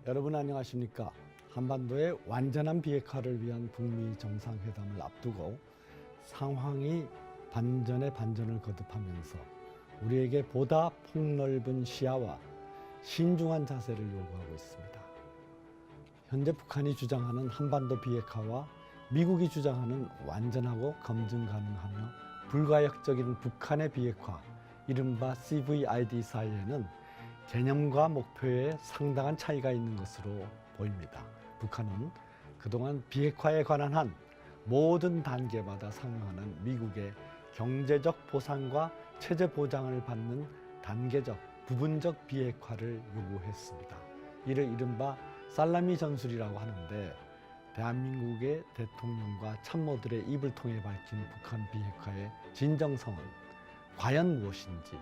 여러분 안녕하십니까? 한반도의 완전한 비핵화를 위한 북미 정상회담을 앞두고 상황이 반전에 반전을 거듭하면서 우리에게 보다 폭넓은 시야와 신중한 자세를 요구하고 있습니다. 현재 북한이 주장하는 한반도 비핵화와 미국이 주장하는 완전하고 검증 가능하며 불가역적인 북한의 비핵화, 이른바 CVID 사이에는 개념과 목표에 상당한 차이가 있는 것으로 보입니다. 북한은 그동안 비핵화에 관한 한 모든 단계마다 상응하는 미국의 경제적 보상과 체제 보장을 받는 단계적, 부분적 비핵화를 요구했습니다. 이를 이른바 살라미 전술이라고 하는데, 대한민국의 대통령과 참모들의 입을 통해 밝힌 북한 비핵화의 진정성은 과연 무엇인지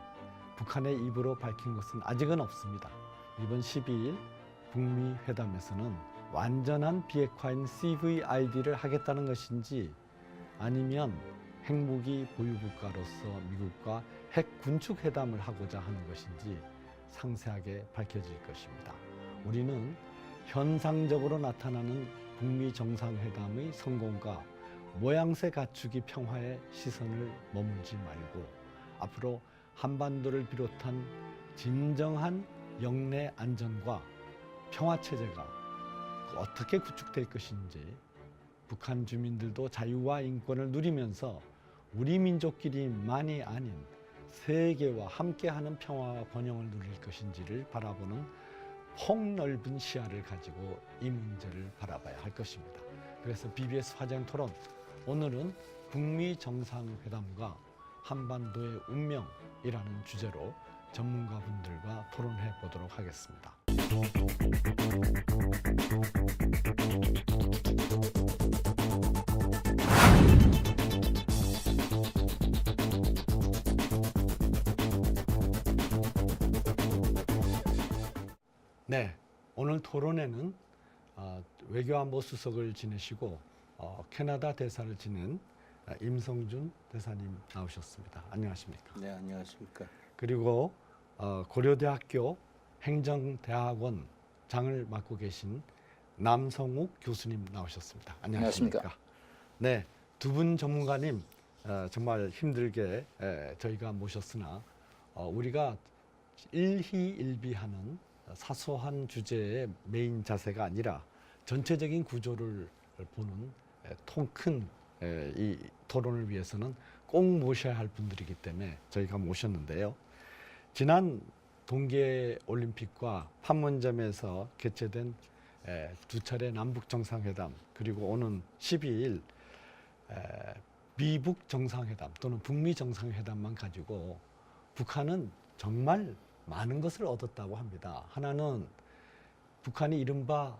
북한의 입으로 밝힌 것은 아직은 없습니다. 이번 12일 북미 회담에서는 완전한 비핵화인 CVID를 하겠다는 것인지, 아니면 핵무기 보유국가로서 미국과 핵 군축 회담을 하고자 하는 것인지 상세하게 밝혀질 것입니다. 우리는 현상적으로 나타나는 북미 정상회담의 성공과 모양새 갖추기 평화에 시선을 머물지 말고 앞으로 한반도를 비롯한 진정한 영내 안전과 평화체제가 어떻게 구축될 것인지, 북한 주민들도 자유와 인권을 누리면서 우리 민족끼리만이 아닌 세계와 함께하는 평화와 번영을 누릴 것인지를 바라보는 폭넓은 시야를 가지고 이 문제를 바라봐야 할 것입니다. 그래서 BBS 화제형 토론, 오늘은 북미 정상회담과 한반도의 운명이라는 주제로 전문가분들과 토론해 보도록 하겠습니다. 네, 오늘 토론에는 외교안보 수석을 지내시고 캐나다 대사를 지낸 임성준 대사님 나오셨습니다. 안녕하십니까? 네, 안녕하십니까? 그리고 고려대학교 행정대학원 장을 맡고 계신 남성욱 교수님 나오셨습니다. 안녕하십니까? 네, 두 분 전문가님 정말 힘들게 저희가 모셨으나 우리가 일희일비하는 사소한 주제의 메인 자세가 아니라 전체적인 구조를 보는 통 큰 이 토론을 위해서는 꼭 모셔야 할 분들이기 때문에 저희가 모셨는데요. 지난 동계올림픽과 판문점에서 개최된 두 차례 남북 정상회담, 그리고 오는 12일 미북 정상회담 또는 북미 정상회담만 가지고 북한은 정말 많은 것을 얻었다고 합니다. 하나는 북한이 이른바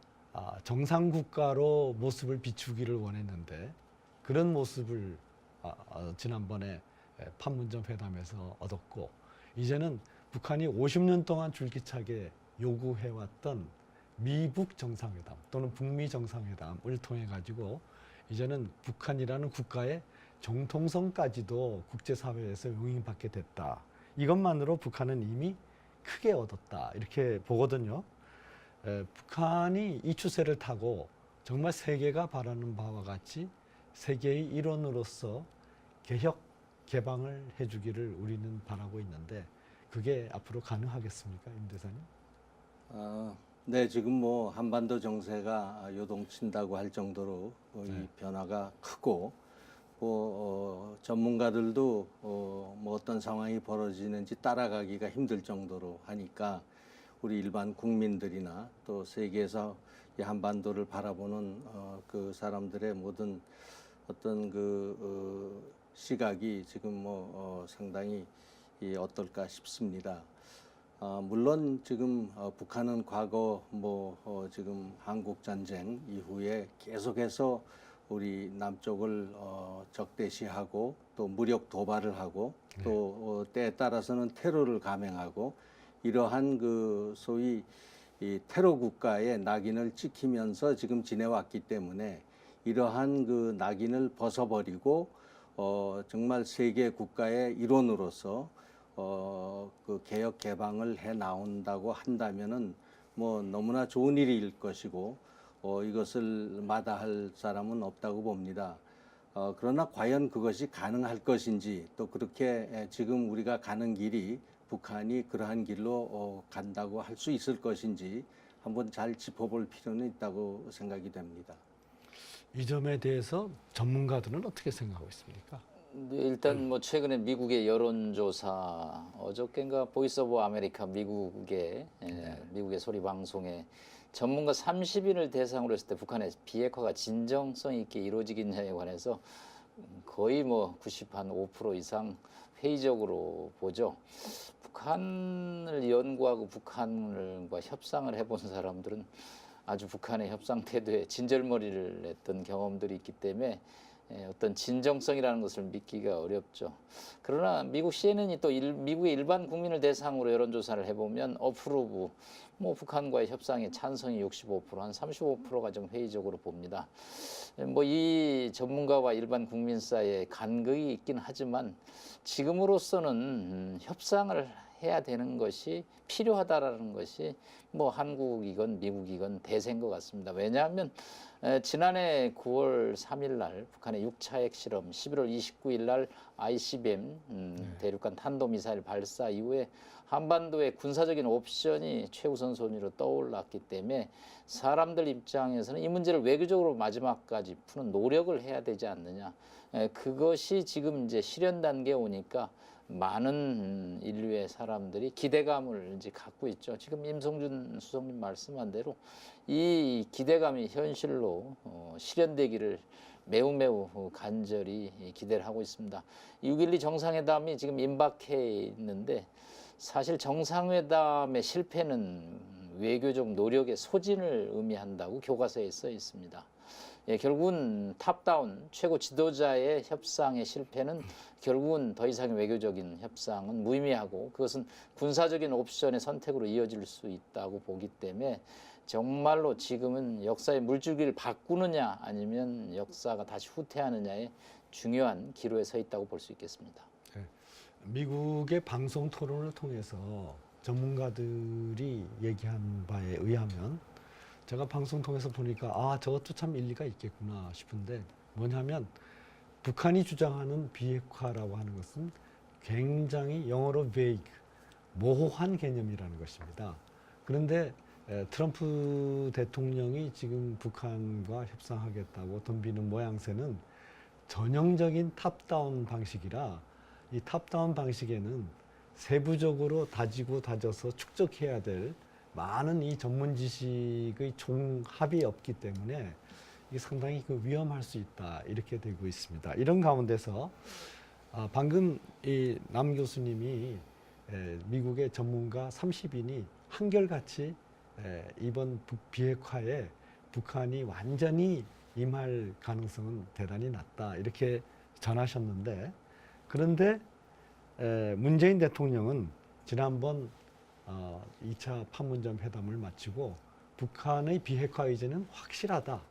정상국가로 모습을 비추기를 원했는데 그런 모습을 지난번에 판문점 회담에서 얻었고, 이제는 북한이 50년 동안 줄기차게 요구해왔던 미북 정상회담 또는 북미 정상회담을 통해 가지고 이제는 북한이라는 국가의 정통성까지도 국제사회에서 용인받게 됐다. 이것만으로 북한은 이미 크게 얻었다, 이렇게 보거든요. 북한이 이 추세를 타고 정말 세계가 바라는 바와 같이 세계의 일원으로서 개혁, 개방을 해주기를 우리는 바라고 있는데, 그게 앞으로 가능하겠습니까, 임 대사님? 네, 지금 뭐 한반도 정세가 요동친다고 할 정도로 이 변화가 크고, 전문가들도 뭐 어떤 상황이 벌어지는지 따라가기가 힘들 정도로 하니까 우리 일반 국민들이나 또 세계에서 이 한반도를 바라보는 그 사람들의 모든 어떤 시각이 지금 뭐 상당히 어떨까 싶습니다. 물론 지금 북한은 과거 지금 한국 전쟁 이후에 계속해서 우리 남쪽을 적대시하고 또 무력 도발을 하고 또 때에 따라서는 테러를 감행하고, 이러한 소위 이 테러 국가의 낙인을 찍히면서 지금 지내왔기 때문에 이러한 낙인을 벗어버리고 정말 세계 국가의 일원으로서 개혁 개방을 해 나온다고 한다면은 뭐 너무나 좋은 일일 것이고 이것을 마다할 사람은 없다고 봅니다. 그러나 과연 그것이 가능할 것인지 또 그렇게 지금 우리가 가는 길이 북한이 그러한 길로 간다고 할 수 있을 것인지 한번 잘 짚어볼 필요는 있다고 생각이 됩니다. 이 점에 대해서 전문가들은 어떻게 생각하고 있습니까? 네, 일단 뭐 최근에 미국의 여론조사 어저께인가 보이스 오브 아메리카 미국의 소리 방송에 전문가 30인을 대상으로 했을 때 북한의 비핵화가 진정성 있게 이루어지겠냐에 관해서 거의 뭐 95% 이상 회의적으로 보죠. 북한을 연구하고 북한과 협상을 해본 사람들은 아주 북한의 협상 태도에 진절머리를 냈던 경험들이 있기 때문에 어떤 진정성이라는 것을 믿기가 어렵죠. 그러나 미국 CNN이 또 미국의 일반 국민을 대상으로 여론조사를 해보면 어프로브, 뭐 북한과의 협상에 찬성이 65%, 한 35%가 좀 회의적으로 봅니다. 뭐 이 전문가와 일반 국민 사이에 간극이 있긴 하지만 지금으로서는 협상을 해야 되는 것이 필요하다라는 것이 뭐 한국이건 미국이건 대세인 것 같습니다. 왜냐하면 지난해 9월 3일 날 북한의 6차 핵실험, 11월 29일 날 ICBM 대륙간 탄도미사일 발사 이후에 한반도의 군사적인 옵션이 최우선 순위로 떠올랐기 때문에 사람들 입장에서는 이 문제를 외교적으로 마지막까지 푸는 노력을 해야 되지 않느냐. 그것이 지금 이제 실현 단계에 오니까 많은 인류의 사람들이 기대감을 이제 갖고 있죠. 지금 임성준 수석님 말씀한 대로 이 기대감이 현실로 실현되기를 매우 간절히 기대를 하고 있습니다. 6.12 정상회담이 지금 임박해 있는데 사실 정상회담의 실패는 외교적 노력의 소진을 의미한다고 교과서에 써 있습니다. 결국은 탑다운 최고 지도자의 협상의 실패는 결국은 더 이상의 외교적인 협상은 무의미하고 그것은 군사적인 옵션의 선택으로 이어질 수 있다고 보기 때문에 정말로 지금은 역사의 물줄기를 바꾸느냐 아니면 역사가 다시 후퇴하느냐의 중요한 기로에 서 있다고 볼 수 있겠습니다. 미국의 방송 토론을 통해서 전문가들이 얘기한 바에 의하면 제가 방송 통해서 보니까 저것도 참 일리가 있겠구나 싶은데 뭐냐면 북한이 주장하는 비핵화라고 하는 것은 굉장히 영어로 vague, 모호한 개념이라는 것입니다. 그런데 트럼프 대통령이 지금 북한과 협상하겠다고 덤비는 모양새는 전형적인 탑다운 방식이라 이 탑다운 방식에는 세부적으로 다지고 다져서 축적해야 될 많은 이 전문 지식의 종합이 없기 때문에 이게 상당히 위험할 수 있다 이렇게 되고 있습니다. 이런 가운데서 방금 이 남 교수님이 미국의 전문가 30인이 한결같이 이번 비핵화에 북한이 완전히 임할 가능성은 대단히 낮다 이렇게 전하셨는데 그런데 문재인 대통령은 지난번 2차 판문점 회담을 마치고 북한의 비핵화 의지는 확실하다.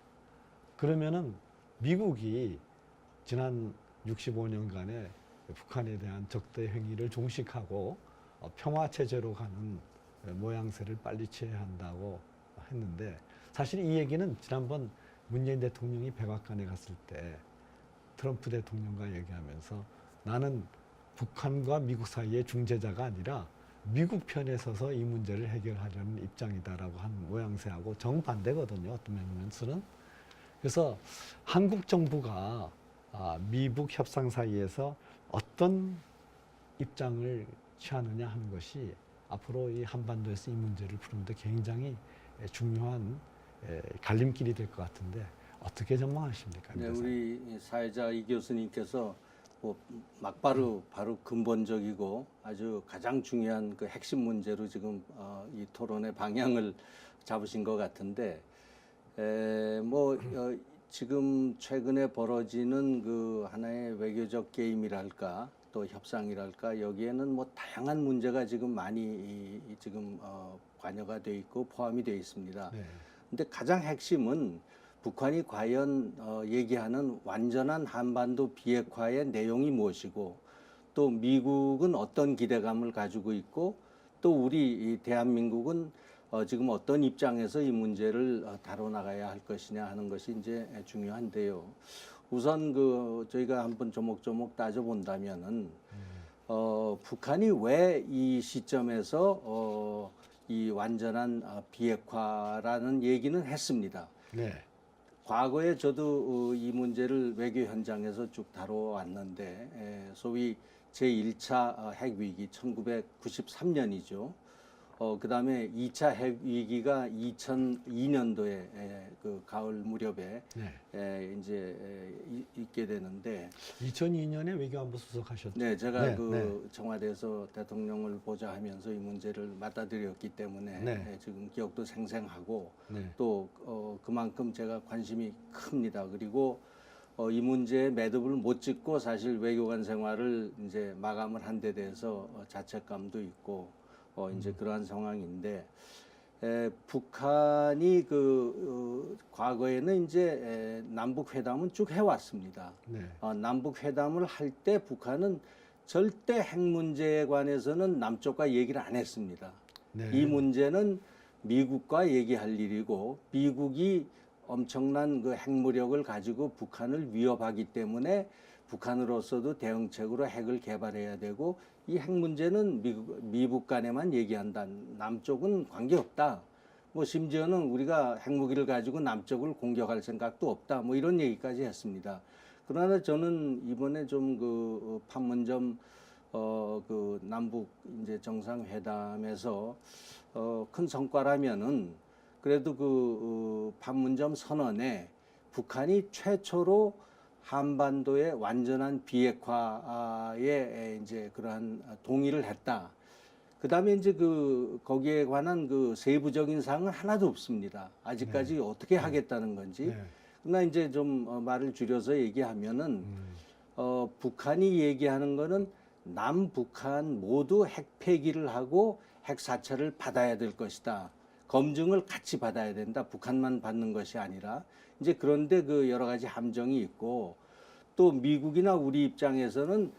그러면은 미국이 지난 65년간의 북한에 대한 적대 행위를 종식하고 평화 체제로 가는 모양새를 빨리 취해야 한다고 했는데 사실 이 얘기는 지난번 문재인 대통령이 백악관에 갔을 때 트럼프 대통령과 얘기하면서 나는 북한과 미국 사이의 중재자가 아니라 미국 편에 서서 이 문제를 해결하려는 입장이다라고 한 모양새하고 정반대거든요. 어떤 면에서는. 그래서 한국 정부가 미북 협상 사이에서 어떤 입장을 취하느냐 하는 것이 앞으로 이 한반도에서 이 문제를 푸는데 굉장히 중요한 갈림길이 될 것 같은데 어떻게 전망하십니까? 네, 우리 사회자 이 교수님께서 바로 근본적이고 아주 가장 중요한 그 핵심 문제로 지금 이 토론의 방향을 잡으신 것 같은데 지금 최근에 벌어지는 그 하나의 외교적 게임이랄까 또 협상이랄까 여기에는 뭐 다양한 문제가 지금 많이 지금 관여가 돼 있고 포함이 돼 있습니다. 네. 근데 가장 핵심은 북한이 과연 얘기하는 완전한 한반도 비핵화의 내용이 무엇이고 또 미국은 어떤 기대감을 가지고 있고 또 우리 이 대한민국은 지금 어떤 입장에서 이 문제를 다뤄나가야 할 것이냐 하는 것이 이제 중요한데요. 우선 저희가 한번 조목조목 따져본다면은 북한이 왜 이 시점에서 이 완전한 비핵화라는 얘기는 했습니다. 네. 과거에 저도 이 문제를 외교 현장에서 쭉 다뤄왔는데 소위 제1차 핵위기 1993년이죠. 그다음에 2차 핵위기가 2002년도에 그 가을 무렵에 네. 이제 있게 되는데 2002년에 외교안보 수석하셨죠? 네, 제가 네. 청와대에서 대통령을 보좌 하면서 이 문제를 맡아들였기 때문에 네. 지금 기억도 생생하고 네. 또 그만큼 제가 관심이 큽니다. 그리고 이 문제에 매듭을 못 짓고 사실 외교관 생활을 이제 마감을 한 데 대해서 자책감도 있고 이제 그러한 상황인데 북한이 과거에는 이제 남북 회담은 쭉 해왔습니다. 네. 남북 회담을 할 때 북한은 절대 핵 문제에 관해서는 남쪽과 얘기를 안 했습니다. 네. 이 문제는 미국과 얘기할 일이고 미국이 엄청난 그 핵무력을 가지고 북한을 위협하기 때문에 북한으로서도 대응책으로 핵을 개발해야 되고 이 핵 문제는 미국 간에만 얘기한다. 남쪽은 관계없다. 뭐 심지어는 우리가 핵무기를 가지고 남쪽을 공격할 생각도 없다. 뭐 이런 얘기까지 했습니다. 그러나 저는 이번에 좀 판문점 남북 이제 정상회담에서 큰 성과라면은 그래도 판문점 선언에 북한이 최초로 한반도의 완전한 비핵화에 이제 그러한 동의를 했다. 그다음에 이제 거기에 관한 세부적인 사항은 하나도 없습니다. 아직까지 네. 어떻게 하겠다는 건지. 네. 그러나 이제 좀 말을 줄여서 얘기하면은 북한이 얘기하는 거는 남북한 모두 핵 폐기를 하고 핵 사찰을 받아야 될 것이다. 검증을 같이 받아야 된다. 북한만 받는 것이 아니라 이제 그런데 여러 가지 함정이 있고 또 미국이나 우리 입장에서는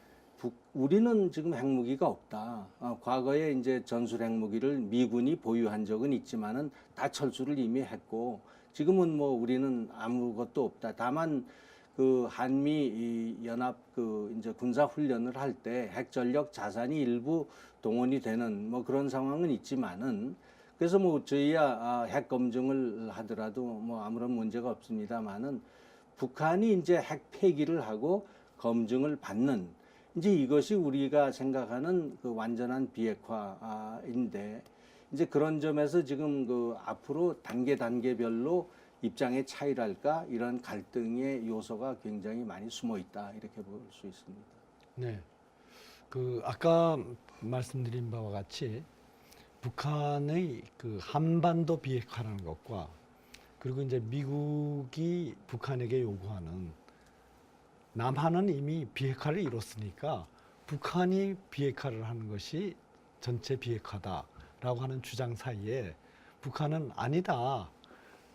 우리는 지금 핵무기가 없다. 과거에 이제 전술 핵무기를 미군이 보유한 적은 있지만은 다 철수를 이미 했고 지금은 뭐 우리는 아무것도 없다. 다만 한미 연합 이제 군사 훈련을 할 때 핵전력 자산이 일부 동원이 되는 뭐 그런 상황은 있지만은 그래서 뭐 저희야 핵 검증을 하더라도 뭐 아무런 문제가 없습니다만은 북한이 이제 핵 폐기를 하고 검증을 받는 이제 이것이 우리가 생각하는 완전한 비핵화인데 이제 그런 점에서 지금 앞으로 단계별로 입장의 차이랄까 이런 갈등의 요소가 굉장히 많이 숨어 있다 이렇게 볼 수 있습니다. 네. 아까 말씀드린 바와 같이 북한의 한반도 비핵화라는 것과 그리고 이제 미국이 북한에게 요구하는 남한은 이미 비핵화를 이뤘으니까 북한이 비핵화를 하는 것이 전체 비핵화다라고 하는 주장 사이에 북한은 아니다.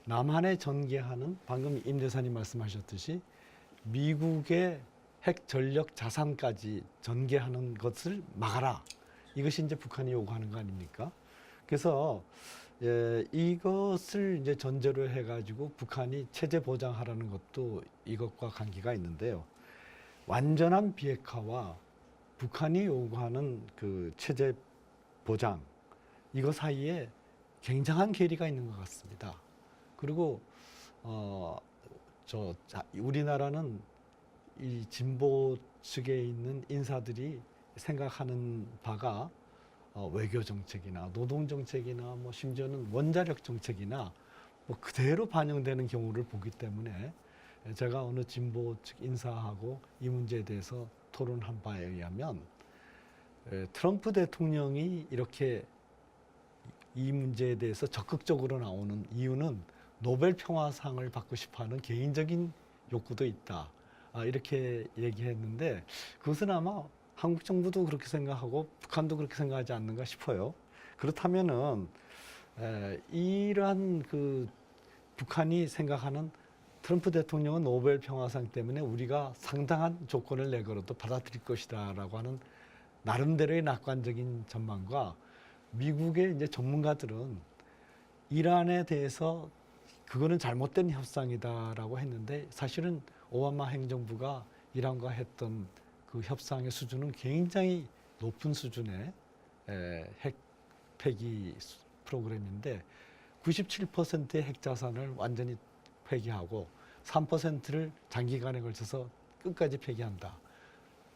남한에 전개하는 방금 임 대사님 말씀하셨듯이 미국의 핵 전력 자산까지 전개하는 것을 막아라. 이것이 이제 북한이 요구하는 거 아닙니까? 그래서 이것을 이제 전제로 해가지고 북한이 체제 보장하라는 것도 이것과 관계가 있는데요. 완전한 비핵화와 북한이 요구하는 체제 보장 이거 사이에 굉장한 괴리가 있는 것 같습니다. 그리고 우리나라는 이 진보 측에 있는 인사들이 생각하는 바가 외교 정책이나 노동 정책이나 뭐 심지어는 원자력 정책이나 뭐 그대로 반영되는 경우를 보기 때문에 제가 어느 진보 측 인사하고 이 문제에 대해서 토론한 바에 의하면 트럼프 대통령이 이렇게 이 문제에 대해서 적극적으로 나오는 이유는 노벨 평화상을 받고 싶어하는 개인적인 욕구도 있다. 이렇게 얘기했는데 그것은 아마 한국 정부도 그렇게 생각하고 북한도 그렇게 생각하지 않는가 싶어요. 그렇다면은 이러한 북한이 생각하는 트럼프 대통령은 노벨 평화상 때문에 우리가 상당한 조건을 내걸어도 받아들일 것이다라고 하는 나름대로의 낙관적인 전망과 미국의 이제 전문가들은 이란에 대해서 그거는 잘못된 협상이다라고 했는데 사실은 오바마 행정부가 이란과 했던 그 협상의 수준은 굉장히 높은 수준의 핵 폐기 프로그램인데 97%의 핵 자산을 완전히 폐기하고 3%를 장기간에 걸쳐서 끝까지 폐기한다.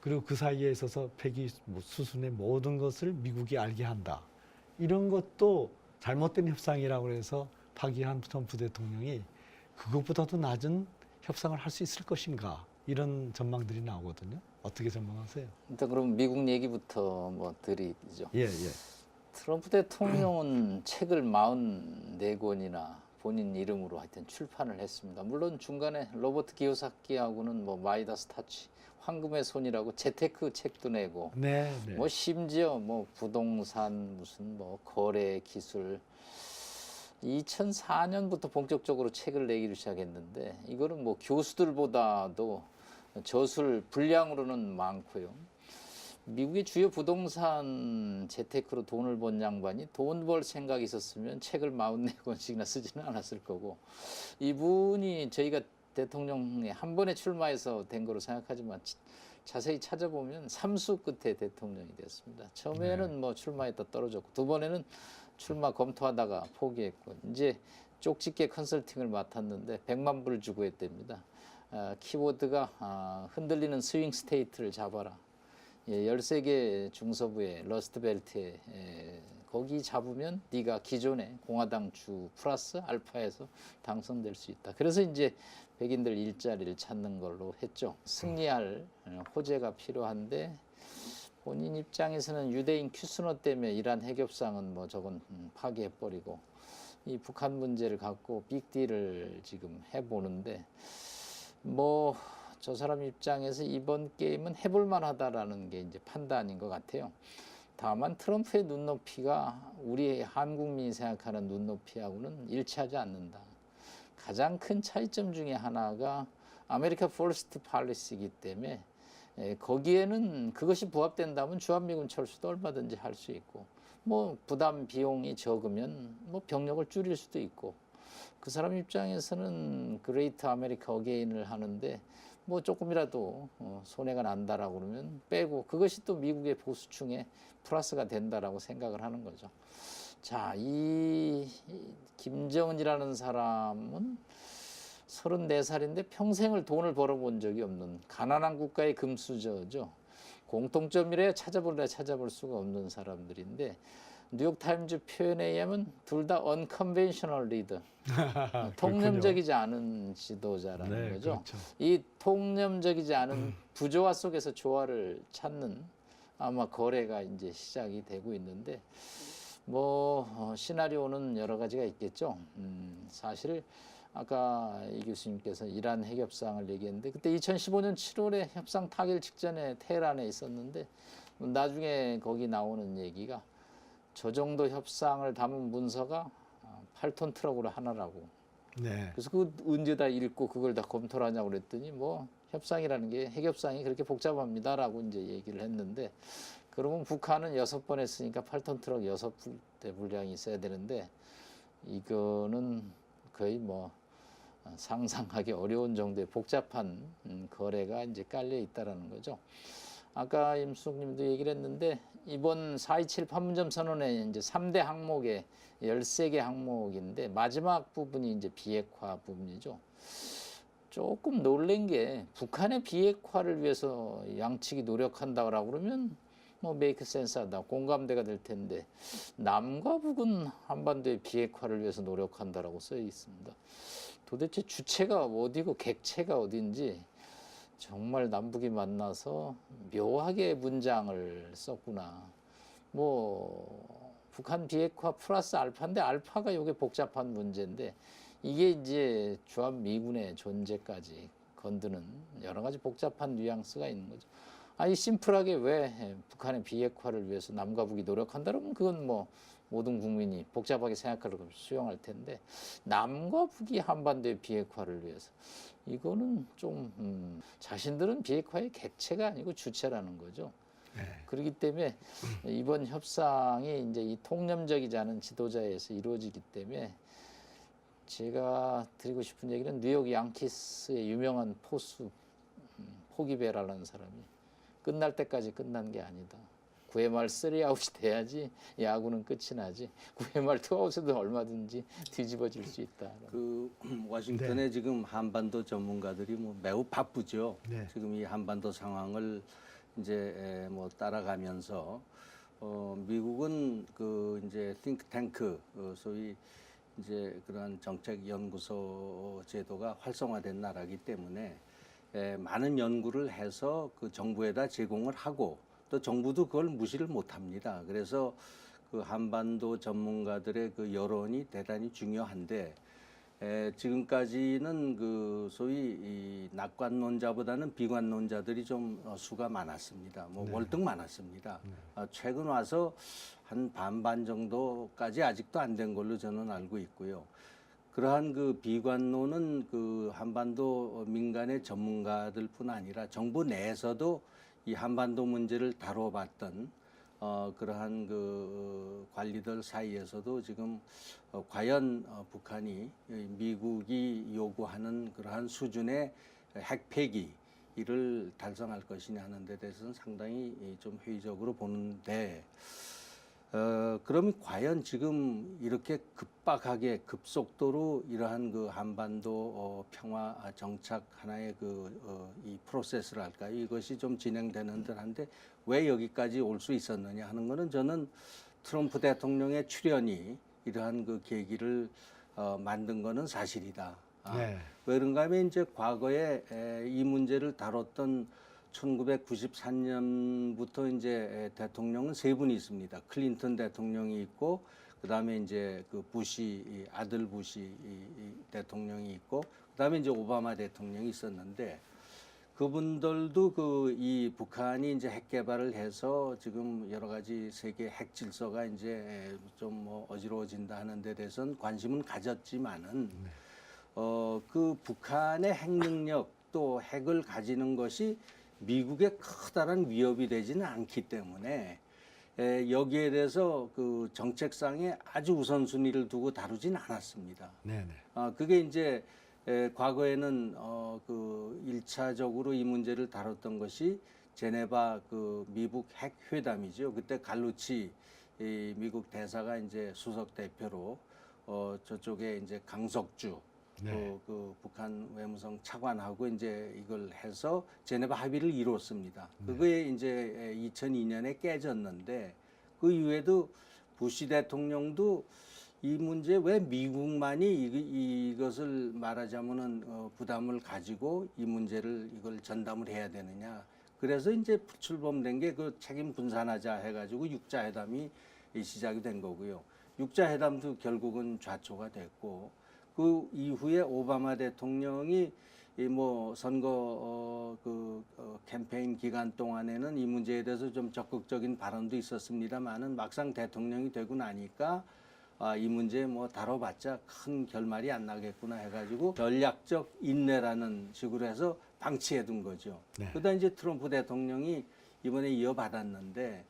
그리고 그 사이에 있어서 폐기 수순의 모든 것을 미국이 알게 한다. 이런 것도 잘못된 협상이라고 해서 파기한 트럼프 대통령이 그것보다도 낮은 협상을 할 수 있을 것인가 이런 전망들이 나오거든요. 어떻게 전망하세요? 일단 그럼 미국 얘기부터 뭐 드리죠. 예. 트럼프 대통령은 책을 44권이나 본인 이름으로 하여튼 출판을 했습니다. 물론 중간에 로버트 기요사키하고는 뭐 마이다스 타치, 황금의 손이라고 재테크 책도 내고 네. 뭐 심지어 뭐 부동산 무슨 뭐 거래 기술 2004년부터 본격적으로 책을 내기를 시작했는데 이거는 뭐 교수들보다도 저술 분량으로는 많고요. 미국의 주요 부동산 재테크로 돈을 번 양반이 돈 벌 생각이 있었으면 책을 44권씩이나 쓰지는 않았을 거고 이분이 저희가 대통령에 한 번에 출마해서 된 거로 생각하지만 자세히 찾아보면 3수 끝에 대통령이 됐습니다. 처음에는 뭐 출마했다 떨어졌고 두 번에는 출마 검토하다가 포기했고 이제 쪽집게 컨설팅을 맡았는데 100만 불 주고 했답니다. 키워드가 흔들리는 스윙 스테이트를 잡아라. 13개 중서부의 러스트벨트에 거기 잡으면 네가 기존의 공화당 주 플러스 알파에서 당선될 수 있다. 그래서 이제 백인들 일자리를 찾는 걸로 했죠. 승리할 호재가 필요한데 본인 입장에서는 유대인 큐스너 때문에 이란 핵협상은 뭐 저건 파기해버리고 이 북한 문제를 갖고 빅딜을 지금 해보는데 뭐 저 사람 입장에서 이번 게임은 해볼 만하다라는 게 이제 판단인 것 같아요. 다만 트럼프의 눈높이가 우리 한국민이 생각하는 눈높이하고는 일치하지 않는다. 가장 큰 차이점 중에 하나가 아메리카 퍼스트 팔리시이기 때문에 거기에는 그것이 부합된다면 주한미군 철수도 얼마든지 할 수 있고 뭐 부담 비용이 적으면 뭐 병력을 줄일 수도 있고 그 사람 입장에서는 그레이트 아메리카 어게인을 하는데 뭐 조금이라도 손해가 난다라고 그러면 빼고 그것이 또 미국의 보수층에 플러스가 된다라고 생각을 하는 거죠. 자, 이 김정은이라는 사람은 34살인데 평생을 돈을 벌어본 적이 없는 가난한 국가의 금수저죠. 공통점이래야 찾아볼 수가 없는 사람들인데 뉴욕타임즈 표현에 의하면 둘 다 unconventional leader, 통념적이지 않은 지도자라는 거죠. 그렇죠. 이 통념적이지 않은 부조화 속에서 조화를 찾는 아마 거래가 이제 시작이 되고 있는데 뭐 시나리오는 여러 가지가 있겠죠. 사실 아까 이 교수님께서 이란 핵협상을 얘기했는데 그때 2015년 7월에 협상 타결 직전에 테헤란에 있었는데 나중에 거기 나오는 얘기가 저 정도 협상을 담은 문서가 8톤 트럭으로 하나라고. 네. 그래서 그 언제 다 읽고 그걸 다 검토를 하냐고 그랬더니 뭐 협상이라는 게 핵협상이 그렇게 복잡합니다라고 이제 얘기를 했는데 그러면 북한은 6번 했으니까 8톤 트럭 6대 분량이 있어야 되는데 이거는 거의 뭐 상상하기 어려운 정도의 복잡한 거래가 이제 깔려 있다라는 거죠. 아까 임수석님도 얘기를 했는데 이번 4.27 판문점 선언에 이제 3대 항목에 13개 항목인데 마지막 부분이 이제 비핵화 부분이죠. 조금 놀란 게 북한의 비핵화를 위해서 양측이 노력한다고 그러면 뭐 메이크 센스하다 공감대가 될 텐데 남과 북은 한반도의 비핵화를 위해서 노력한다라고 써 있습니다. 도대체 주체가 어디고 객체가 어딘지 정말 남북이 만나서 묘하게 문장을 썼구나. 뭐 북한 비핵화 플러스 알파인데 알파가 이게 복잡한 문제인데 이게 이제 주한미군의 존재까지 건드는 여러 가지 복잡한 뉘앙스가 있는 거죠. 아니 심플하게 왜 북한의 비핵화를 위해서 남과 북이 노력한다 그러면 그건 뭐 모든 국민이 복잡하게 생각하려고 수용할 텐데 남과 북이 한반도의 비핵화를 위해서 이거는 좀 자신들은 비핵화의 객체가 아니고 주체라는 거죠. 그렇기 때문에 이번 협상이 이제 이 통념적이지 않은 지도자에서 이루어지기 때문에 제가 드리고 싶은 얘기는 뉴욕 양키스의 유명한 포수 포기베라라는 사람이 끝날 때까지 끝난 게 아니다. 9회 말 3아웃이 돼야지 야구는 끝이 나지. 9회 말 투아웃에도 얼마든지 뒤집어질 수 있다. 그 워싱턴에 지금 한반도 전문가들이 뭐 매우 바쁘죠. 네. 지금 이 한반도 상황을 이제 뭐 따라가면서 미국은 그 이제 띵크탱크 소위 이제 그러한 정책 연구소 제도가 활성화된 나라이기 때문에 많은 연구를 해서 그 정부에다 제공을 하고 또 정부도 그걸 무시를 못합니다. 그래서 그 한반도 전문가들의 그 여론이 대단히 중요한데 지금까지는 그 소위 이 낙관론자보다는 비관론자들이 좀 수가 많았습니다. 뭐 월등 많았습니다. 최근 와서 한 반반 정도까지 아직도 안 된 걸로 저는 알고 있고요. 그러한 그 비관론은 그 한반도 민간의 전문가들뿐 아니라 정부 내에서도 이 한반도 문제를 다뤄봤던 그러한 그 관리들 사이에서도 지금 과연 북한이 미국이 요구하는 그러한 수준의 핵 폐기를 달성할 것이냐 하는 데 대해서는 상당히 좀 회의적으로 보는데 그럼 과연 지금 이렇게 급박하게 급속도로 이러한 그 한반도 평화 정착 하나의 그 이 프로세스를 할까요? 이것이 좀 진행되는 듯한데 왜 여기까지 올 수 있었느냐 하는 거는 저는 트럼프 대통령의 출연이 이러한 그 계기를 만든 거는 사실이다. 네. 왜 그런가 하면 이제 과거에 이 문제를 다뤘던 1993년부터 이제 대통령은 세 분이 있습니다. 클린턴 대통령이 있고, 그 다음에 이제 그 부시 아들 부시 대통령이 있고, 그 다음에 이제 오바마 대통령이 있었는데, 그분들도 그 이 북한이 이제 핵 개발을 해서 지금 여러 가지 세계 핵 질서가 이제 좀 뭐 어지러워진다 하는 데 대해서는 관심은 가졌지만은, 그 북한의 핵 능력 또 핵을 가지는 것이 미국에 커다란 위협이 되지는 않기 때문에 여기에 대해서 그 정책상에 아주 우선순위를 두고 다루진 않았습니다. 네네. 그게 이제 과거에는 그 1차적으로 이 문제를 다뤘던 것이 제네바 그 미국 핵 회담이죠. 그때 갈루치 이 미국 대사가 이제 수석 대표로 저쪽에 이제 강석주 네. 그 북한 외무성 차관하고 이제 이걸 해서 제네바 합의를 이뤘습니다. 그게 이제 2002년에 깨졌는데 그 이후에도 부시 대통령도 이 문제 왜 미국만이 이것을 말하자면은 부담을 가지고 이 문제를 이걸 전담을 해야 되느냐. 그래서 이제 출범된 게 그 책임 분산하자 해가지고 육자회담이 시작이 된 거고요. 육자회담도 결국은 좌초가 됐고 그 이후에 오바마 대통령이 이 뭐 선거 캠페인 기간 동안에는 이 문제에 대해서 좀 적극적인 발언도 있었습니다만은 막상 대통령이 되고 나니까 이 문제 뭐 다뤄봤자 큰 결말이 안 나겠구나 해가지고 전략적 인내라는 식으로 해서 방치해둔 거죠. 네. 그러다 이제 트럼프 대통령이 이번에 이어받았는데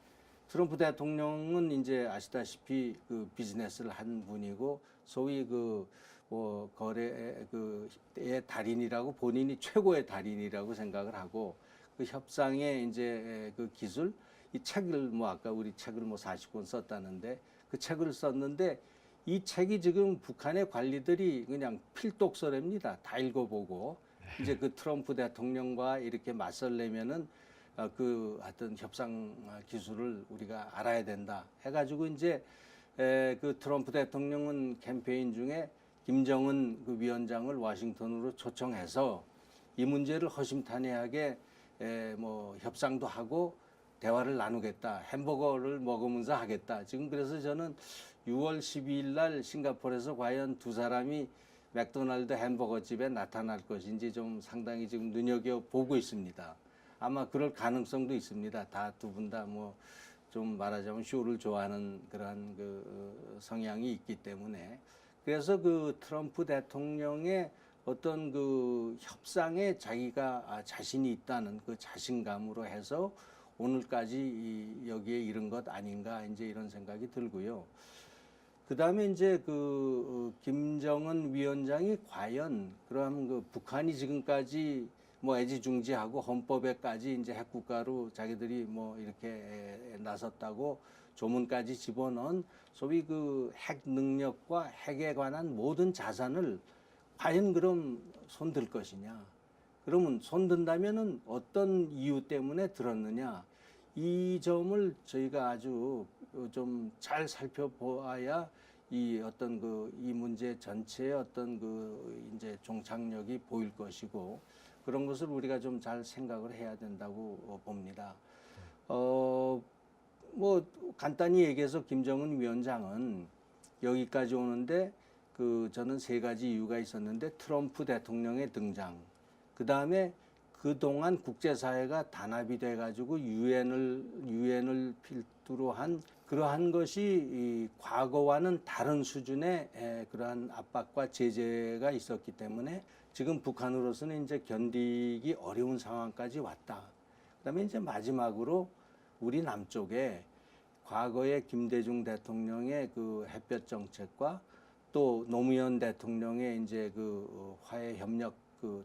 트럼프 대통령은 이제 아시다시피 그 비즈니스를 한 분이고 소위 그 뭐 거래 그의 달인이라고 본인이 최고의 달인이라고 생각을 하고 그 협상의 이제 그 기술 이 책을 뭐 아까 우리 책을 뭐 40권 썼다는데 그 책을 썼는데 이 책이 지금 북한의 관리들이 그냥 필독서랍니다. 다 읽어보고 이제 그 트럼프 대통령과 이렇게 맞설려면은 그 하여튼 협상 기술을 우리가 알아야 된다 해가지고 이제 그 트럼프 대통령은 캠페인 중에 김정은 그 위원장을 워싱턴으로 초청해서 이 문제를 허심탄회하게 뭐 협상도 하고 대화를 나누겠다. 햄버거를 먹으면서 하겠다. 지금 그래서 저는 6월 12일 날 싱가포르에서 과연 두 사람이 맥도날드 햄버거 집에 나타날 것인지 좀 상당히 지금 눈여겨보고 있습니다. 아마 그럴 가능성도 있습니다. 다 두 분 다 뭐 좀 말하자면 쇼를 좋아하는 그러한 그 성향이 있기 때문에 그래서 그 트럼프 대통령의 어떤 그 협상에 자기가 자신이 있다는 그 자신감으로 해서 오늘까지 여기에 이른 것 아닌가 이제 이런 생각이 들고요. 그다음에 이제 김정은 위원장이 과연 그럼 북한이 지금까지 뭐 애지중지하고 헌법에까지 이제 핵국가로 자기들이 뭐 이렇게 나섰다고 조문까지 집어넣은 소위 핵 능력과 핵에 관한 모든 자산을 과연 그럼 손들 것이냐? 그러면 손든다면은 어떤 이유 때문에 들었느냐? 이 점을 저희가 아주 좀 잘 살펴보아야 이 문제 전체의 이제 종착역이 보일 것이고 그런 것을 우리가 좀 잘 생각을 해야 된다고 봅니다. 뭐 간단히 얘기해서 김정은 위원장은 여기까지 오는데 저는 세 가지 이유가 있었는데 트럼프 대통령의 등장, 그 다음에 그동안 국제사회가 단합이 돼가지고 유엔을 필두로 한 그러한 것이 이 과거와는 다른 수준의 그러한 압박과 제재가 있었기 때문에 지금 북한으로서는 이제 견디기 어려운 상황까지 왔다. 그다음에 이제 마지막으로 우리 남쪽에 과거에 김대중 대통령의 햇볕 정책과 또 노무현 대통령의 이제 화해 협력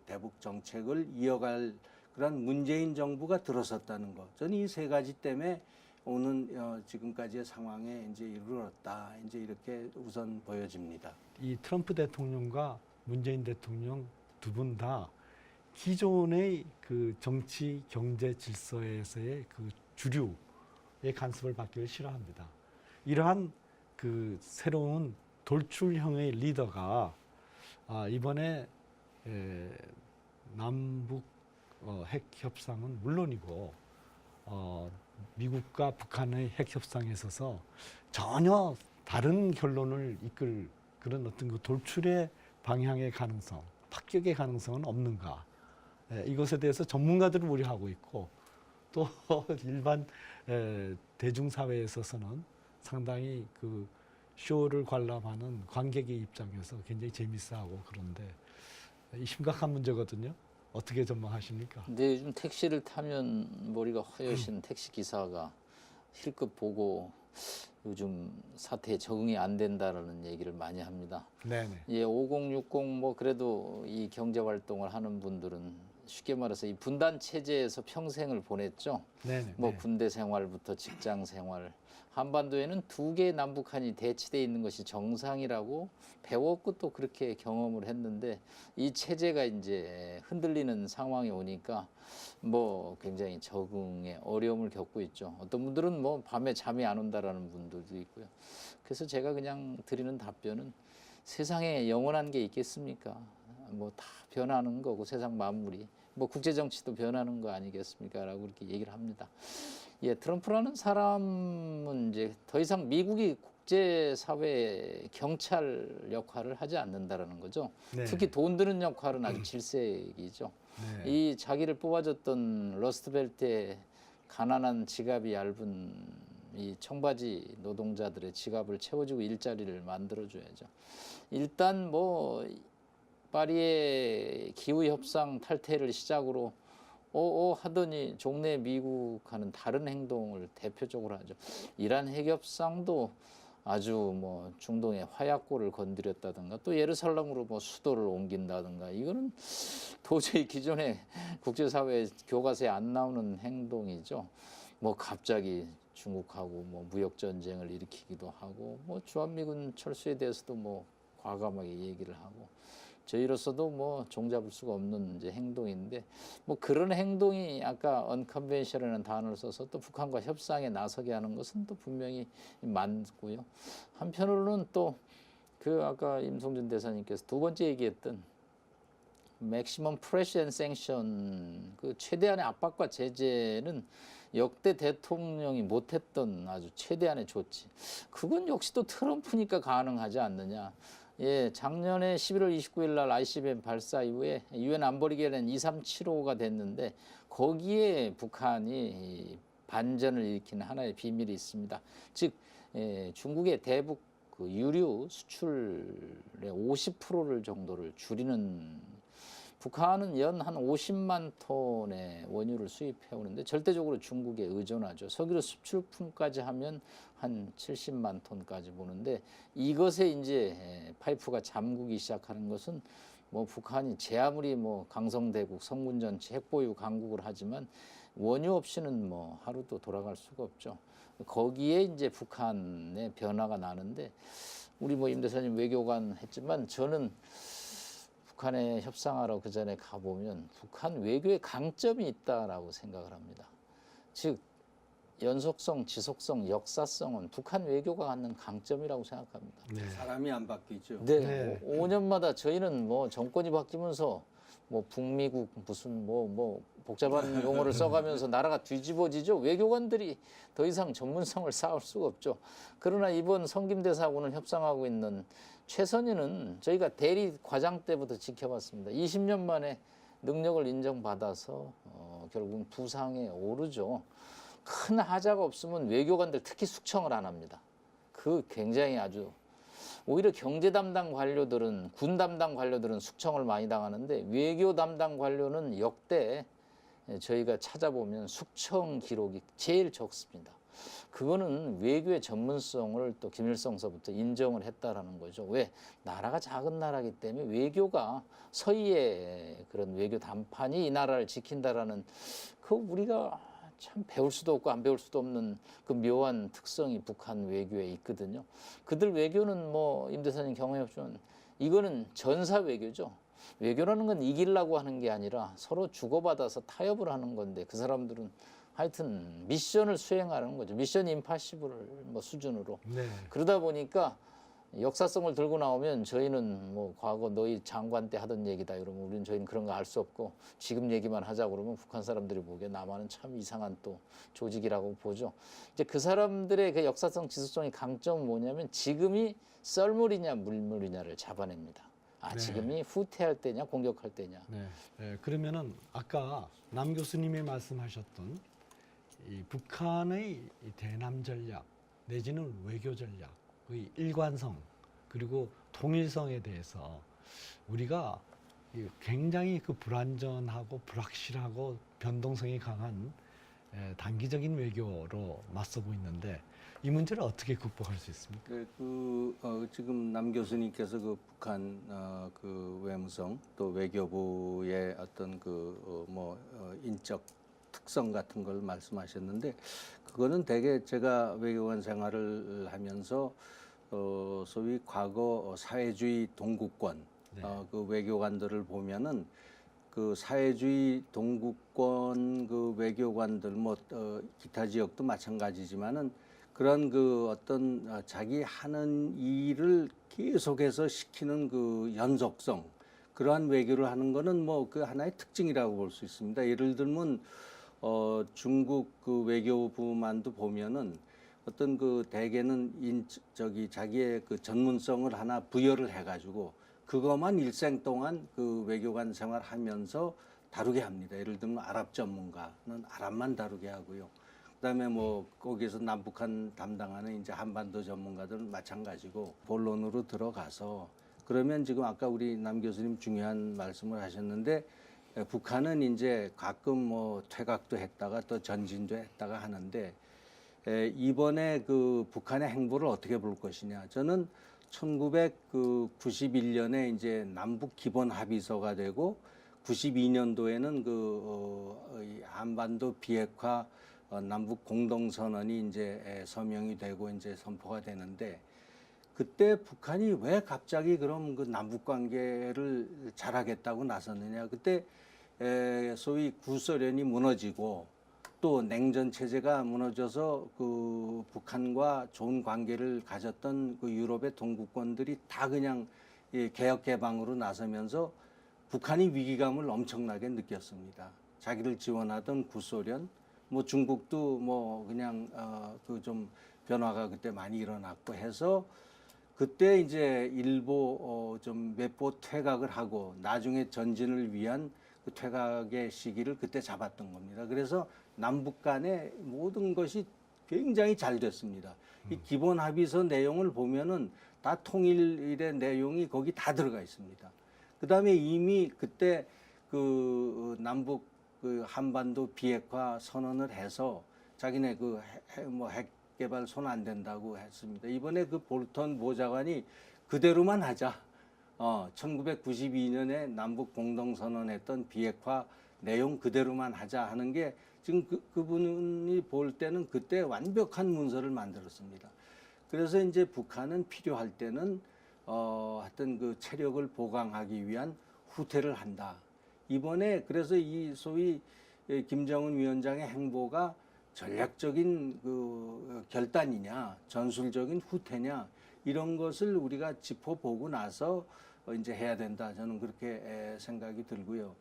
대북 정책을 이어갈 그런 문재인 정부가 들어섰다는 것. 저는 이 세 가지 때문에 오는 지금까지의 상황에 이제 이르렀다. 이제 이렇게 우선 보여집니다. 이 트럼프 대통령과 문재인 대통령 두 분 다 기존의 정치 경제 질서에서의 주류의 간섭을 받기를 싫어합니다. 이러한 새로운 돌출형의 리더가 이번에 남북 핵 협상은 물론이고 미국과 북한의 핵 협상에 있어서 전혀 다른 결론을 이끌 그런 어떤 돌출의 방향의 가능성, 합격의 가능성은 없는가? 이것에 대해서 전문가들은 우려하고 있고 또 일반 대중사회에 있어서는 상당히 쇼를 관람하는 관객의 입장에서 굉장히 재밌어하고 그런데 심각한 문제거든요. 어떻게 전망하십니까? 근데 요즘 택시를 타면 머리가 허여신 택시 기사가 힐끗 보고 요즘 사태에 적응이 안 된다라는 얘기를 많이 합니다. 네네. 예, 5060 뭐 그래도 이 경제 활동을 하는 분들은 쉽게 말해서 이 분단 체제에서 평생을 보냈죠. 네네. 뭐 군대 생활부터 직장 생활. 한반도에는 두 개의 남북한이 대치돼 있는 것이 정상이라고 배웠고 또 그렇게 경험을 했는데 이 체제가 이제 흔들리는 상황이 오니까 뭐 굉장히 적응에 어려움을 겪고 있죠. 어떤 분들은 뭐 밤에 잠이 안 온다라는 분들도 있고요. 그래서 제가 그냥 드리는 답변은 세상에 영원한 게 있겠습니까? 뭐 다 변하는 거고 세상 만물이 뭐 국제 정치도 변하는 거 아니겠습니까? 라고 그렇게 얘기를 합니다. 예, 트럼프라는 사람은 이제 더 이상 미국이 국제사회 경찰 역할을 하지 않는다라는 거죠. 네. 특히 돈 드는 역할은 아주 질색이죠. 네. 이 자기를 뽑아줬던 러스트벨트의 가난한 지갑이 얇은 이 청바지 노동자들의 지갑을 채워주고 일자리를 만들어줘야죠. 일단 뭐 파리의 기후협상 탈퇴를 시작으로 하더니 종래 미국하는 다른 행동을 대표적으로 하죠. 이란 핵협상도 아주 뭐 중동의 화약고를 건드렸다든가 또 예루살렘으로 뭐 수도를 옮긴다든가 이거는 도저히 기존의 국제사회 교과서에 안 나오는 행동이죠. 뭐 갑자기 중국하고 뭐 무역 전쟁을 일으키기도 하고 뭐 주한미군 철수에 대해서도 뭐 과감하게 얘기를 하고 저희로서도 뭐 종잡을 수가 없는 이제 행동인데 뭐 그런 행동이 아까 언컨벤셔널이라는 단어를 써서 또 북한과 협상에 나서게 하는 것은 또 분명히 맞고요. 한편으로는 또 아까 임성준 대사님께서 두 번째 얘기했던 맥시멈 프레셔 앤 생션 최대한의 압박과 제재는 역대 대통령이 못했던 아주 최대한의 조치. 그건 역시 또 트럼프니까 가능하지 않느냐. 예, 작년에 11월 29일 날 ICBM 발사 이후에 유엔 안보리 결의안 2375가 됐는데 거기에 북한이 반전을 일으키는 하나의 비밀이 있습니다. 즉 중국의 대북 유류 수출의 50%를 정도를 줄이는 북한은 연 한 50만 톤의 원유를 수입해 오는데 절대적으로 중국에 의존하죠. 석유로 수출품까지 하면 한 70만 톤까지 보는데 이것에 이제 파이프가 잠그기 시작하는 것은 뭐 북한이 제 아무리 뭐 강성대국, 성군전치, 핵보유 강국을 하지만 원유 없이는 뭐 하루도 돌아갈 수가 없죠. 거기에 이제 북한의 변화가 나는데 우리 뭐 임 대사님 외교관 했지만 저는 북한에 협상하러 그 전에 가보면 북한 외교에 강점이 있다라고 생각을 합니다. 즉 연속성, 지속성, 역사성은 북한 외교가 갖는 강점이라고 생각합니다. 네. 사람이 안 바뀌죠. 네, 네. 5년마다 저희는 뭐 정권이 바뀌면서 뭐 북미국 무슨 뭐 복잡한 용어를 써가면서 나라가 뒤집어지죠. 외교관들이 더 이상 전문성을 쌓을 수가 없죠. 그러나 이번 성김대사하고는 협상하고 있는 최선희는 저희가 대리 과장 때부터 지켜봤습니다. 20년 만에 능력을 인정받아서 결국은 부상에 오르죠. 큰 하자가 없으면 외교관들 특히 숙청을 안 합니다. 그 굉장히 아주 오히려 경제 담당 관료들은 군 담당 관료들은 숙청을 많이 당하는데 외교 담당 관료는 역대 저희가 찾아보면 숙청 기록이 제일 적습니다. 그거는 외교의 전문성을 또 김일성서부터 인정을 했다라는 거죠. 왜? 나라가 작은 나라이기 때문에 외교가 서희의 그런 외교 담판이 이 나라를 지킨다라는 그 우리가 참 배울 수도 없고 안 배울 수도 없는 그 묘한 특성이 북한 외교에 있거든요. 그들 외교는 뭐 임 대사님 경험해 보시면 이거는 전사 외교죠. 외교라는 건 이기려고 하는 게 아니라 서로 주고받아서 타협을 하는 건데 그 사람들은 하여튼 미션을 수행하는 거죠. 미션 임파시블 뭐 수준으로. 네. 그러다 보니까 역사성을 들고 나오면 저희는 뭐 과거 너희 장관 때 하던 얘기다 이러면 우리는 저희는 그런 거 알 수 없고 지금 얘기만 하자 그러면 북한 사람들이 보기에 남한은 참 이상한 또 조직이라고 보죠. 이제 그 사람들의 그 역사성 지속성의 강점은 뭐냐면 지금이 썰물이냐 물물이냐를 잡아냅니다. 네. 지금이 후퇴할 때냐 공격할 때냐. 네. 네. 그러면은 아까 남 교수님이 말씀하셨던 이 북한의 이 대남 전략 내지는 외교 전략, 의 일관성 그리고 통일성에 대해서 우리가 굉장히 그 불안전하고 불확실하고 변동성이 강한 단기적인 외교로 맞서고 있는데 이 문제를 어떻게 극복할 수 있습니까? 지금 남 교수님께서 그 북한 그 외무성 또 외교부의 어떤 인적 특성 같은 걸 말씀하셨는데 그거는 대개 제가 외교관 생활을 하면서 소위 과거 사회주의 동구권 네. 그 외교관들을 보면은 그 사회주의 동구권 그 외교관들 기타 지역도 마찬가지지만은 그런 그 어떤 자기 하는 일을 계속해서 시키는 그 연속성 그러한 외교를 하는 거는 뭐 그 하나의 특징이라고 볼 수 있습니다. 예를 들면 중국 그 외교부만도 보면은 어떤 그 대개는 자기의 그 전문성을 하나 부여를 해가지고 그것만 일생 동안 그 외교관 생활하면서 다루게 합니다. 예를 들면 아랍 전문가는 아랍만 다루게 하고요. 그다음에 뭐 거기서 남북한 담당하는 이제 한반도 전문가들은 마찬가지고 본론으로 들어가서 그러면 지금 아까 우리 남 교수님 중요한 말씀을 하셨는데 북한은 이제 가끔 뭐 퇴각도 했다가 또 전진도 했다가 하는데 이번에 그 북한의 행보를 어떻게 볼 것이냐. 저는 1991년에 이제 남북 기본 합의서가 되고 92년도에는 한반도 비핵화 남북 공동선언이 이제 서명이 되고 이제 선포가 되는데 그때 북한이 왜 갑자기 그럼 그 남북 관계를 잘하겠다고 나섰느냐. 그때 소위 구소련이 무너지고 또 냉전 체제가 무너져서 그 북한과 좋은 관계를 가졌던 그 유럽의 동구권들이 다 그냥 개혁 개방으로 나서면서 북한이 위기감을 엄청나게 느꼈습니다. 자기를 지원하던 구소련, 뭐 중국도 뭐 그냥 그 좀 변화가 그때 많이 일어났고 해서 그때 이제 일부 좀 몇 보 퇴각을 하고 나중에 전진을 위한 그 퇴각의 시기를 그때 잡았던 겁니다. 그래서 남북 간의 모든 것이 굉장히 잘 됐습니다. 이 기본 합의서 내용을 보면은 다 통일의 내용이 거기 다 들어가 있습니다. 그다음에 이미 그때 그 남북 그 한반도 비핵화 선언을 해서 자기네 그 핵 개발 손 안 된다고 했습니다. 이번에 그 볼턴 보좌관이 그대로만 하자. 1992년에 남북 공동선언했던 비핵화 내용 그대로만 하자 하는 게 지금 그분이 볼 때는 그때 완벽한 문서를 만들었습니다. 그래서 이제 북한은 필요할 때는 하여튼 그 체력을 보강하기 위한 후퇴를 한다. 이번에 그래서 이 소위 김정은 위원장의 행보가 전략적인 그 결단이냐, 전술적인 후퇴냐 이런 것을 우리가 짚어보고 나서 이제 해야 된다. 저는 그렇게 생각이 들고요.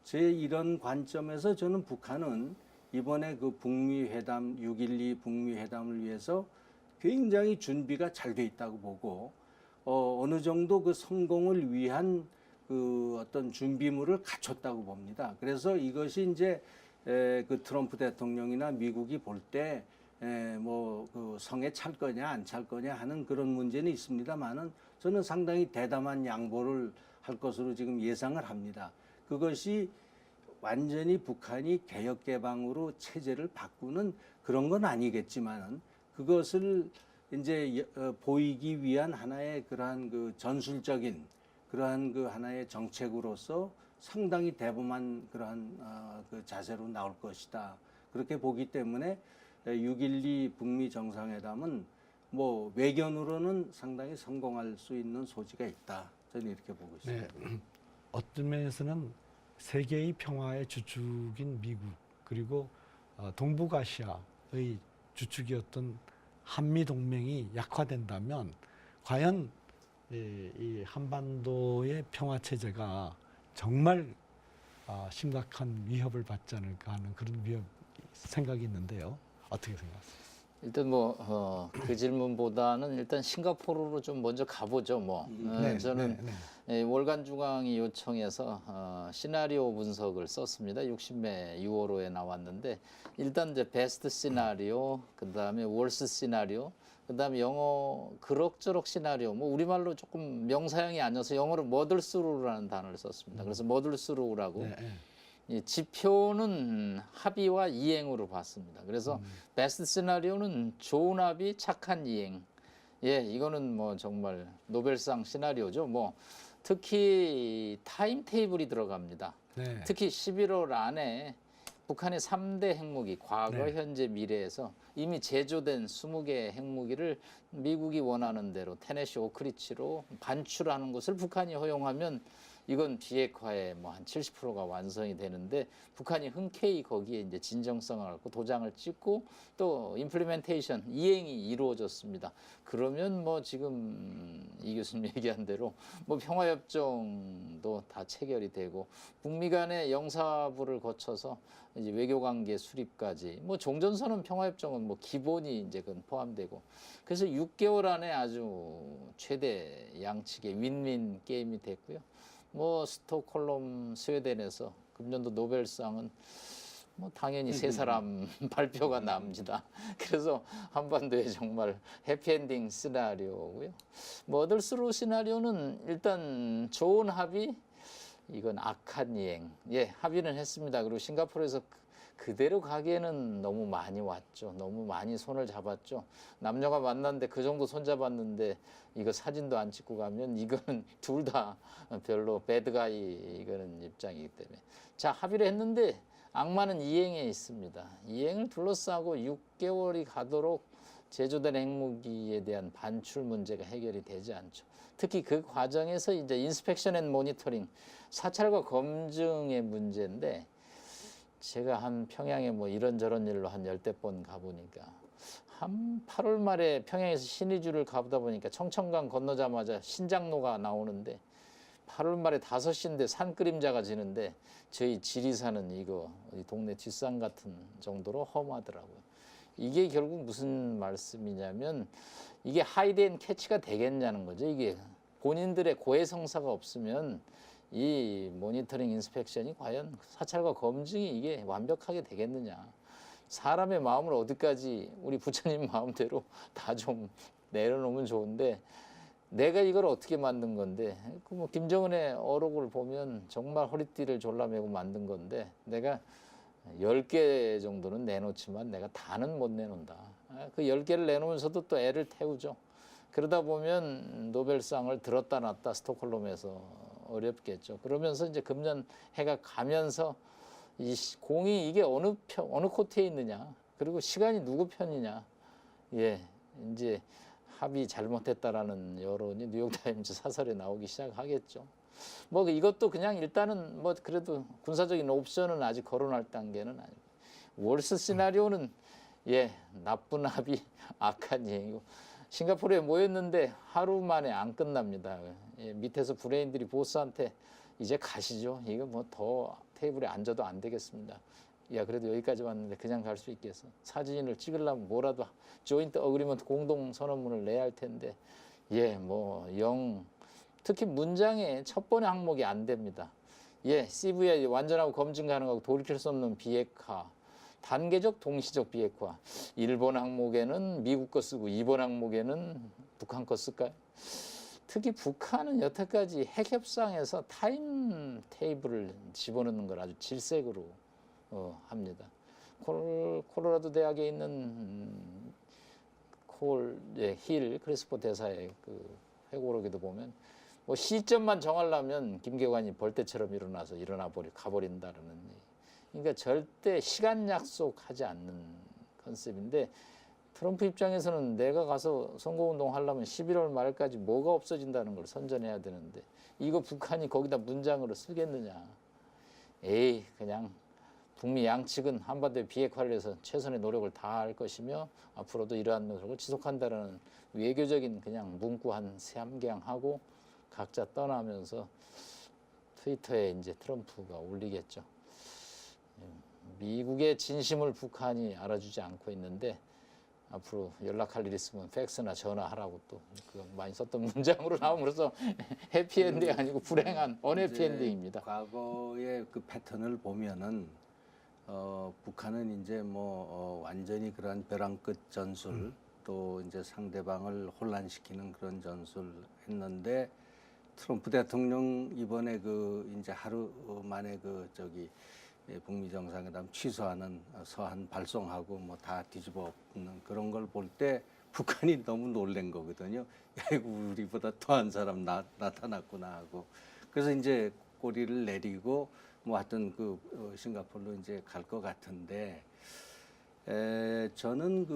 제 이런 관점에서 저는 북한은 이번에 그 북미 회담 6.12 북미 회담을 위해서 굉장히 준비가 잘 돼 있다고 보고 어느 정도 그 성공을 위한 그 어떤 준비물을 갖췄다고 봅니다. 그래서 이것이 이제 그 트럼프 대통령이나 미국이 볼 때 뭐 그 성에 찰 거냐 안 찰 거냐 하는 그런 문제는 있습니다만은 저는 상당히 대담한 양보를 할 것으로 지금 예상을 합니다. 그것이 완전히 북한이 개혁 개방으로 체제를 바꾸는 그런 건 아니겠지만은 그것을 이제 보이기 위한 하나의 그러한 그 전술적인 그러한 그 하나의 정책으로서 상당히 대범한 그러한 그 자세로 나올 것이다. 그렇게 보기 때문에 6.12 북미 정상회담은 뭐 외견으로는 상당히 성공할 수 있는 소지가 있다. 저는 이렇게 보고 있습니다. 네. 어떤 면에서는 세계의 평화의 주축인 미국 그리고 동북아시아의 주축이었던 한미 동맹이 약화된다면 과연 이 한반도의 평화 체제가 정말 심각한 위협을 받지 않을까 하는 그런 생각이 있는데요. 어떻게 생각하세요? 일단 뭐 그 질문보다는 일단 싱가포르로 좀 먼저 가보죠. 뭐 저는 월간 중앙이 요청해서 시나리오 분석을 썼습니다. 60매 6월호에 나왔는데 일단 이제 베스트 시나리오, 그다음에 월스 시나리오, 그다음에 영어 그럭저럭 시나리오. 뭐 우리말로 조금 명사형이 아니어서 영어로 머들스루라는 단어를 썼습니다. 그래서 머들스루라고. 이 지표는 합의와 이행으로 봤습니다. 그래서 베스트 시나리오는 좋은 합의, 착한 이행. 예, 이거는 뭐 정말 노벨상 시나리오죠. 뭐 특히 타임 테이블이 들어갑니다. 네. 특히 11월 안에 북한의 3대 핵무기, 과거, 네. 현재, 미래에서 이미 제조된 20개의 핵무기를 미국이 원하는 대로 테네시 오크리치로 반출하는 것을 북한이 허용하면 이건 비핵화의 뭐 한 70%가 완성이 되는데 북한이 흔쾌히 거기에 이제 진정성을 갖고 도장을 찍고 또 임플리멘테이션 이행이 이루어졌습니다. 그러면 뭐 지금 이 교수님 얘기한 대로 뭐 평화협정도 다 체결이 되고 북미 간의 영사부를 거쳐서 이제 외교관계 수립까지 뭐 종전선언 평화협정은 뭐 기본이 이제 그건 포함되고 그래서 6개월 안에 아주 최대 양측의 윈윈 게임이 됐고요. 뭐 스톡홀름 스웨덴에서 금년도 노벨상은 뭐 당연히 세 사람 발표가 납니다. 그래서 한반도에 정말 해피엔딩 시나리오고요. 머들스루 시나리오는 일단 좋은 합의, 이건 악한 이행. 예, 합의는 했습니다. 그리고 싱가포르에서 그대로 가기에는 너무 많이 왔죠. 너무 많이 손을 잡았죠. 남녀가 만났는데 그 정도 손 잡았는데 이거 사진도 안 찍고 가면 이거는 둘 다 별로 배드가이 이거는 입장이기 때문에. 자, 합의를 했는데 악마는 이행에 있습니다. 이행을 둘러싸고 6개월이 가도록 제조된 핵무기에 대한 반출 문제가 해결이 되지 않죠. 특히 그 과정에서 이제 인스펙션 앤 모니터링, 사찰과 검증의 문제인데 제가 한 평양에 뭐 이런저런 일로 한 10대 번 가보니까 한 8월 말에 평양에서 신의주를 가보다 보니까 청천강 건너자마자 신장로가 나오는데 8월 말에 5시인데 산 그림자가 지는데 저희 지리산은 이거 동네 뒷산 같은 정도로 험하더라고요. 이게 결국 무슨 말씀이냐면 이게 하이드 앤 캐치가 되겠냐는 거죠. 이게 본인들의 고해성사가 없으면 이 모니터링 인스펙션이 과연 사찰과 검증이 이게 완벽하게 되겠느냐. 사람의 마음을 어디까지 우리 부처님 마음대로 다 좀 내려놓으면 좋은데 내가 이걸 어떻게 만든 건데, 그 뭐 김정은의 어록을 보면 정말 허리띠를 졸라매고 만든 건데, 내가 10개 정도는 내놓지만 내가 다는 못 내놓는다. 그 10개를 내놓으면서도 또 애를 태우죠. 그러다 보면 노벨상을 들었다 놨다 스톡홀름에서 어렵겠죠. 그러면서 이제 금년 해가 가면서 이 공이 이게 어느 코트에 있느냐, 그리고 시간이 누구 편이냐, 예, 이제 합의 잘못했다라는 여론이 뉴욕타임즈 사설에 나오기 시작하겠죠. 뭐 이것도 그냥 일단은 뭐 그래도 군사적인 옵션은 아직 거론할 단계는 아니고, 월스 시나리오는 예, 나쁜 합의, 악한 얘기고, 싱가포르에 모였는데 하루 만에 안 끝납니다. 예, 밑에서 브레인들이 보스한테 이제 가시죠. 이거 뭐 더 테이블에 앉아도 안 되겠습니다. 야, 그래도 여기까지 왔는데 그냥 갈 수 있겠어. 사진을 찍으려면 뭐라도 조인트 어그리먼트 공동 선언문을 내야 할 텐데, 예, 뭐 특히 문장의 첫 번째 항목이 안 됩니다. 예, CVI 완전하고 검증 가능하고 돌이킬 수 없는 비핵화, 단계적 동시적 비핵화. 1번 항목에는 미국 거 쓰고 2번 항목에는 북한 거 쓸까요? 특히 북한은 여태까지 핵 협상에서 타임 테이블을 집어넣는 걸 아주 질색으로 합니다. 콜로라도 대학에 있는 힐 크리스포 대사의 그 회고록에도 보면 뭐 시점만 정하려면 김계관이 벌떼처럼 일어나서 가버린다라는 얘기. 그러니까 절대 시간 약속하지 않는 컨셉인데, 트럼프 입장에서는 내가 가서 선거운동 하려면 11월 말까지 뭐가 없어진다는 걸 선전해야 되는데, 이거 북한이 거기다 문장으로 쓰겠느냐. 에이, 그냥 북미 양측은 한반도의 비핵화를 위해서 최선의 노력을 다할 것이며 앞으로도 이러한 노력을 지속한다는 외교적인 그냥 문구 한 3개 하고 각자 떠나면서 트위터에 이제 트럼프가 올리겠죠. 미국의 진심을 북한이 알아주지 않고 있는데, 앞으로 연락할 일 있으면 팩스나 전화하라고 또 그 많이 썼던 문장으로 나옴으로써 해피엔딩이 아니고 불행한 언해피엔딩입니다. 과거의 그 패턴을 보면은 북한은 이제 완전히 그러한 벼랑 끝 전술, 또 이제 상대방을 혼란시키는 그런 전술 했는데, 트럼프 대통령 이번에 이제 하루 만에 북미 정상회담 취소하는 서한 발송하고 뭐 다 뒤집어 엎는 그런 걸 볼 때 북한이 너무 놀란 거거든요. 야, 이거 우리보다 더한 사람 나타났구나 하고. 그래서 이제 꼬리를 내리고 뭐 하여튼 싱가포르로 이제 갈 것 같은데, 저는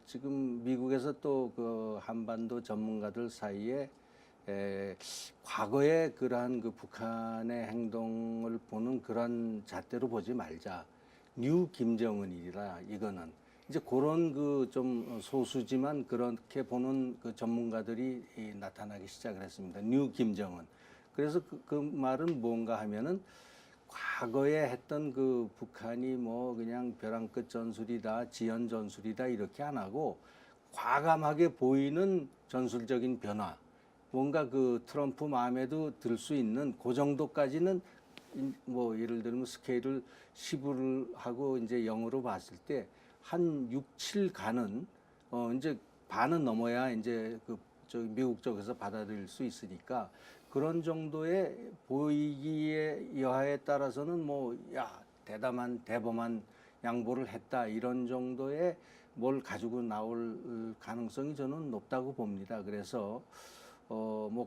지금 미국에서 또 한반도 전문가들 사이에 과거에 그러한 북한의 행동을 보는 그런 잣대로 보지 말자. 뉴 김정은이라 이거는 이제 그런 좀 소수지만 그렇게 보는 전문가들이 나타나기 시작을 했습니다. 뉴 김정은. 그래서 그 말은 뭔가 하면은 과거에 했던 북한이 뭐 그냥 벼랑 끝 전술이다, 지연 전술이다 이렇게 안 하고 과감하게 보이는 전술적인 변화. 뭔가 트럼프 마음에도 들 수 있는 그 정도까지는 뭐 예를 들면 스케일을 10을 하고 이제 0으로 봤을 때 한 6, 7 가는 이제 반은 넘어야 이제 미국 쪽에서 받아들일 수 있으니까, 그런 정도의 보이기의 여하에 따라서는 대범한 양보를 했다 이런 정도의 뭘 가지고 나올 가능성이 저는 높다고 봅니다. 그래서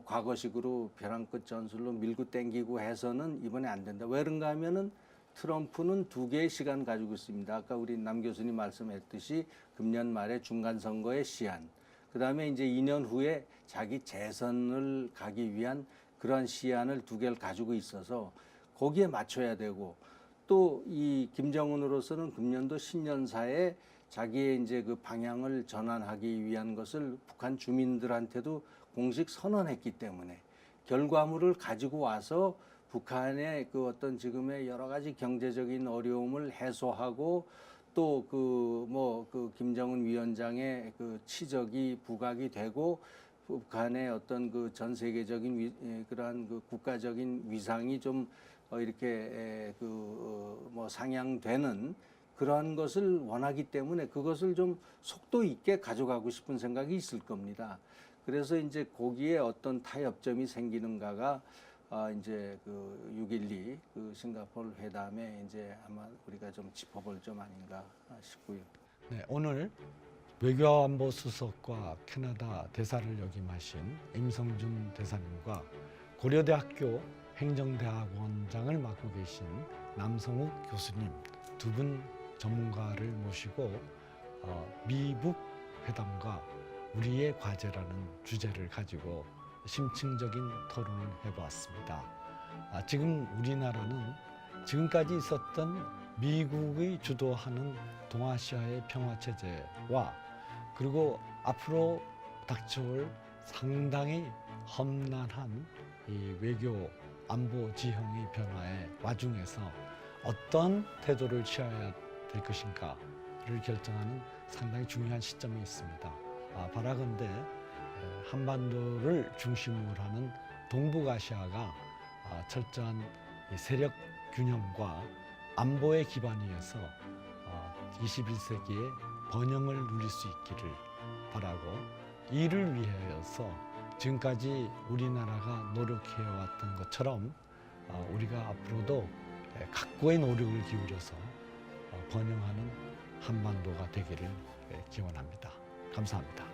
과거식으로 벼랑 끝 전술로 밀고 땡기고 해서는 이번에 안 된다. 왜 그런가 하면은 트럼프는 2개의 시간 가지고 있습니다. 아까 우리 남 교수님 말씀했듯이 금년 말에 중간 선거의 시한, 그다음에 이제 2년 후에 자기 재선을 가기 위한 그런 시한을 2개를 가지고 있어서 거기에 맞춰야 되고, 또 이 김정은으로서는 금년도 신년사에 자기의 이제 방향을 전환하기 위한 것을 북한 주민들한테도 공식 선언했기 때문에 결과물을 가지고 와서 북한의 어떤 지금의 여러 가지 경제적인 어려움을 해소하고, 또 김정은 위원장의 치적이 부각이 되고 북한의 어떤 전 세계적인 그러한 국가적인 위상이 좀 이렇게 상향되는 그러한 것을 원하기 때문에 그것을 좀 속도 있게 가져가고 싶은 생각이 있을 겁니다. 그래서 이제 거기에 어떤 타협점이 생기는가가 이제 그 6.12 그 싱가포르 회담에 이제 아마 우리가 좀 짚어볼 점 아닌가 싶고요. 네, 오늘 외교안보 수석과 캐나다 대사를 역임하신 임성준 대사님과 고려대학교 행정대학원장을 맡고 계신 남성욱 교수님 두 분 전문가를 모시고 미북 회담과 우리의 과제라는 주제를 가지고 심층적인 토론을 해보았습니다. 지금 우리나라는 지금까지 있었던 미국이 주도하는 동아시아의 평화체제와 그리고 앞으로 닥쳐올 상당히 험난한 이 외교 안보 지형의 변화의 와중에서 어떤 태도를 취해야 될 것인가를 결정하는 상당히 중요한 시점이 있습니다. 바라건대 한반도를 중심으로 하는 동북아시아가 철저한 이 세력 균형과 안보의 기반 위에서 21세기의 번영을 누릴 수 있기를 바라고 이를 위하여서 지금까지 우리나라가 노력해왔던 것처럼 우리가 앞으로도 각고의 노력을 기울여서 번영하는 한반도가 되기를 기원합니다. 감사합니다.